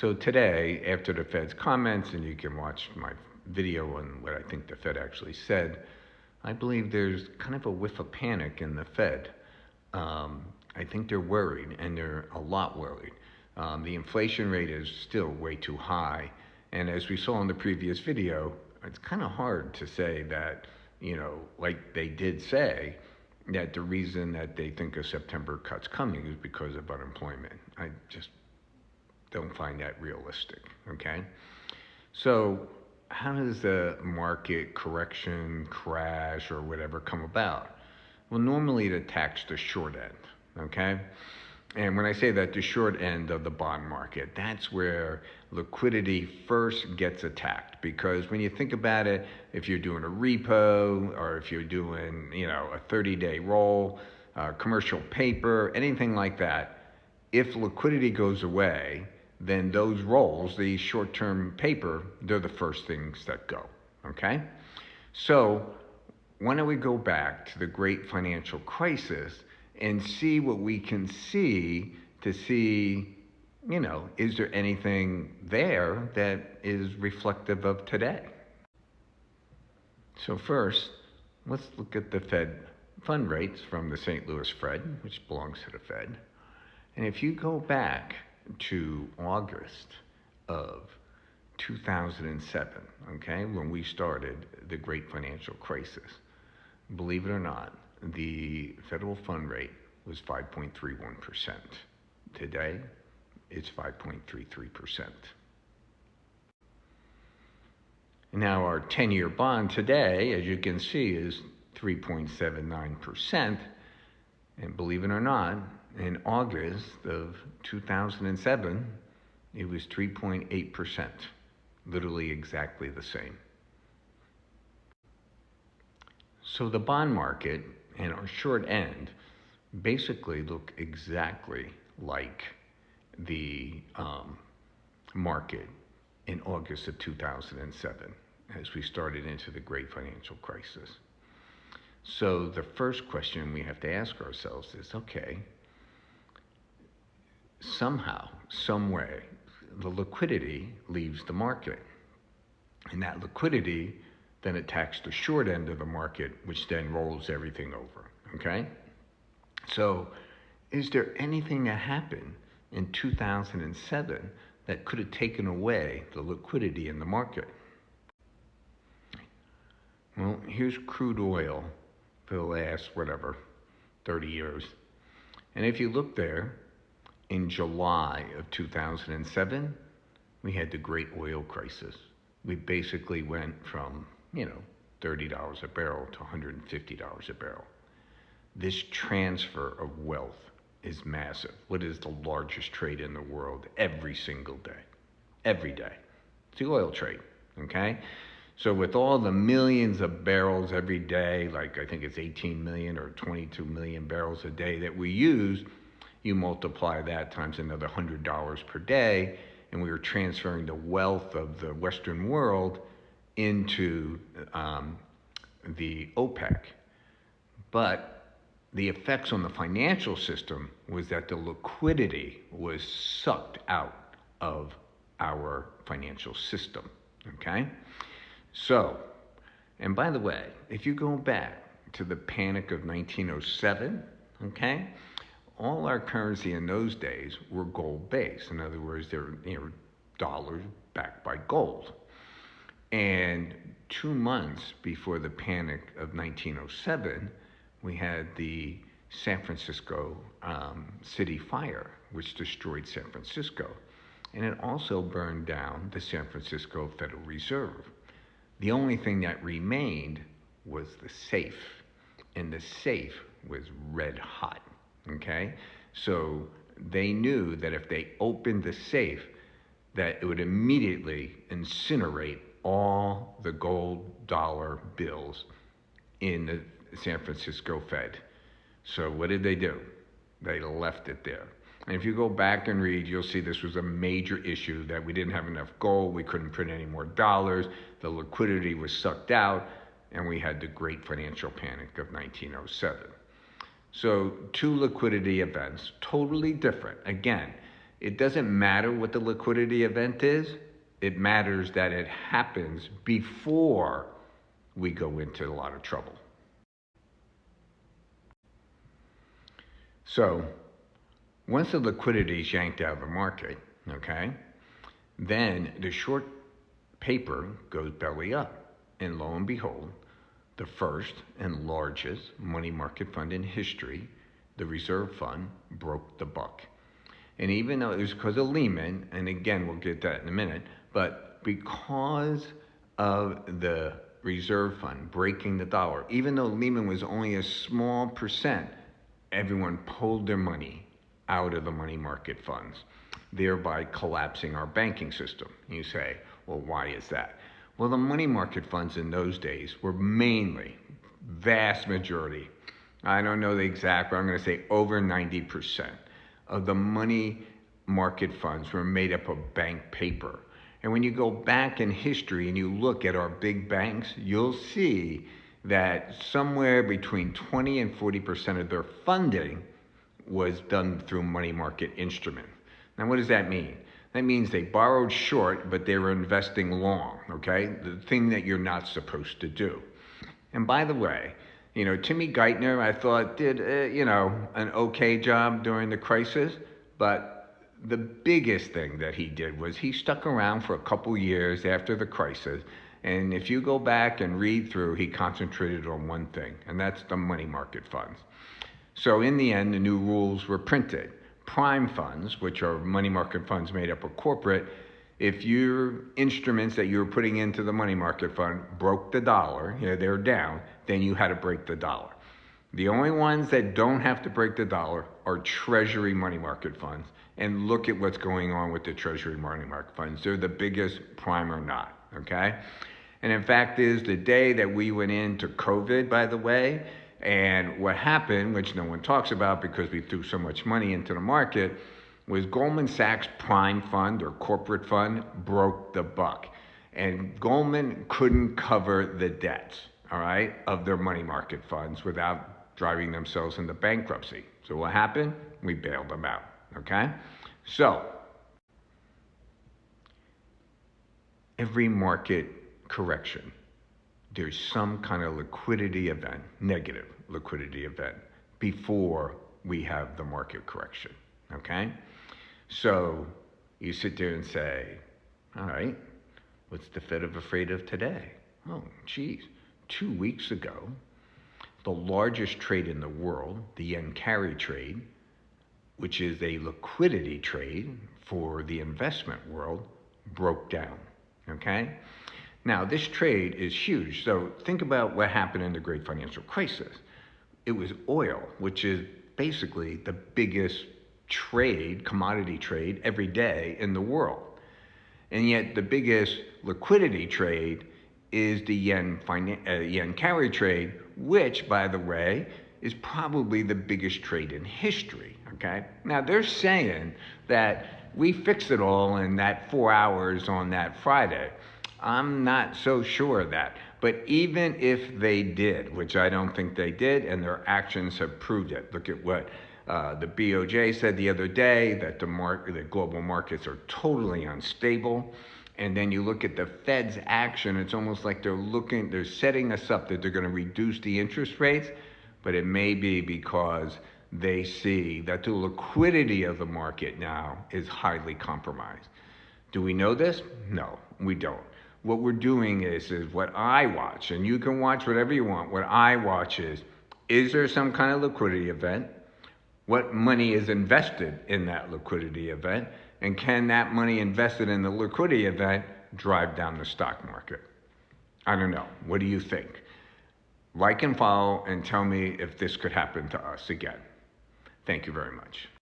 So today, after the Fed's comments, and you can watch my video on what I think the Fed actually said, I believe there's kind of a whiff of panic in the Fed. I think they're worried, and they're a lot worried. The inflation rate is still way too high. And as we saw in the previous video, it's kind of hard to say that, like they did say, that the reason that they think a September cut's coming is because of unemployment. I just don't find that realistic, okay? So how does the market correction, crash, or whatever come about? Well, normally it attacks the short end, okay? And when I say that, the short end of the bond market, that's where liquidity first gets attacked. Because when you think about it, if you're doing a repo, or if you're doing, a 30-day roll, commercial paper, anything like that, if liquidity goes away, then those rolls, the short-term paper, they're the first things that go, okay? So why don't we go back to the great financial crisis and see what we can see to see, is there anything there that is reflective of today? So first, let's look at the Fed fund rates from the St. Louis Fed, which belongs to the Fed. And if you go back to August of 2007, okay, when we started the great financial crisis, believe it or not, the federal fund rate was 5.31%. Today, it's 5.33%. Now our 10-year bond today, as you can see, is 3.79%. And believe it or not, in August of 2007, it was 3.8%, literally exactly the same. So the bond market and our short end basically look exactly like the market in August of 2007 as we started into the great financial crisis. So the first question we have to ask ourselves is, okay, somehow, some way, the liquidity leaves the market. And that liquidity then attacks the short end of the market, which then rolls everything over, okay? So is there anything that happened in 2007 that could have taken away the liquidity in the market? Well, here's crude oil for the last, 30 years. And if you look there, in July of 2007, we had the great oil crisis. We basically went from, $30 a barrel to $150 a barrel. This transfer of wealth is massive. What is the largest trade in the world every single day? Every day. It's the oil trade, okay? So with all the millions of barrels every day, like I think it's 18 million or 22 million barrels a day that we use, you multiply that times another $100 per day, and we were transferring the wealth of the Western world into the OPEC. But the effects on the financial system was that the liquidity was sucked out of our financial system, okay? So, and by the way, if you go back to the panic of 1907, okay, all our currency in those days were gold-based. In other words, they were dollars backed by gold. And 2 months before the panic of 1907, we had the San Francisco city fire, which destroyed San Francisco. And it also burned down the San Francisco Federal Reserve. The only thing that remained was the safe. And the safe was red hot, okay? So they knew that if they opened the safe, that it would immediately incinerate all the gold dollar bills in the San Francisco Fed. So what did they do? They left it there. And if you go back and read, you'll see this was a major issue, that we didn't have enough gold, we couldn't print any more dollars, the liquidity was sucked out, and we had the great financial panic of 1907. So 2 liquidity events, totally different. Again, It doesn't matter what the liquidity event is. It matters that it happens before we go into a lot of trouble. So once the liquidity is yanked out of the market, okay, then the short paper goes belly up. And lo and behold, the first and largest money market fund in history, the reserve fund, broke the buck. And even though it was because of Lehman, and again, we'll get that in a minute, but because of the reserve fund breaking the dollar, even though Lehman was only a small percent, everyone pulled their money out of the money market funds, thereby collapsing our banking system. You say, well, why is that? Well, the money market funds in those days were mainly, vast majority, I don't know the exact, but I'm going to say over 90% of the money market funds were made up of bank paper. And when you go back in history and you look at our big banks, you'll see that somewhere between 20 and 40% of their funding was done through money market instruments. Now, what does that mean? That means they borrowed short, but they were investing long, okay? The thing that you're not supposed to do. And by the way, Timmy Geithner, I thought, did, an okay job during the crisis, but the biggest thing that he did was he stuck around for a couple years after the crisis. And if you go back and read through, he concentrated on one thing, and that's the money market funds. So in the end, the new rules were printed. Prime funds, which are money market funds made up of corporate, if your instruments that you were putting into the money market fund broke the dollar, they're down, then you had to break the dollar. The only ones that don't have to break the dollar are Treasury money market funds. And look at what's going on with the Treasury money market funds. They're the biggest, prime or not, okay? And in fact is the day that we went into COVID, by the way, and what happened, which no one talks about because we threw so much money into the market, was Goldman Sachs prime fund or corporate fund broke the buck. And Goldman couldn't cover the debts, all right, of their money market funds without driving themselves into bankruptcy. So what happened? We bailed them out, okay? So every market correction, there's some kind of liquidity event, negative liquidity event, before we have the market correction, okay? So you sit there and say, all right, what's the Fed afraid of today? Oh, geez, 2 weeks ago, the largest trade in the world, the yen carry trade, which is a liquidity trade for the investment world, broke down, okay? Now, this trade is huge. So think about what happened in the Great Financial Crisis. It was oil, which is basically the biggest trade, commodity trade, every day in the world. And yet the biggest liquidity trade is the yen carry trade, which, by the way, is probably the biggest trade in history, okay? Now, they're saying that we fixed it all in that 4 hours on that Friday. I'm not so sure of that. But even if they did, which I don't think they did, and their actions have proved it. Look at what the BOJ said the other day, that the global markets are totally unstable. And then you look at the Fed's action, it's almost like they're setting us up that they're going to reduce the interest rates, but it may be because they see that the liquidity of the market now is highly compromised. Do we know this? No, we don't. What we're doing is what I watch, and you can watch whatever you want. What I watch is there some kind of liquidity event? What money is invested in that liquidity event? And can that money invested in the liquidity event drive down the stock market? I don't know. What do you think? Like and follow and tell me if this could happen to us again. Thank you very much.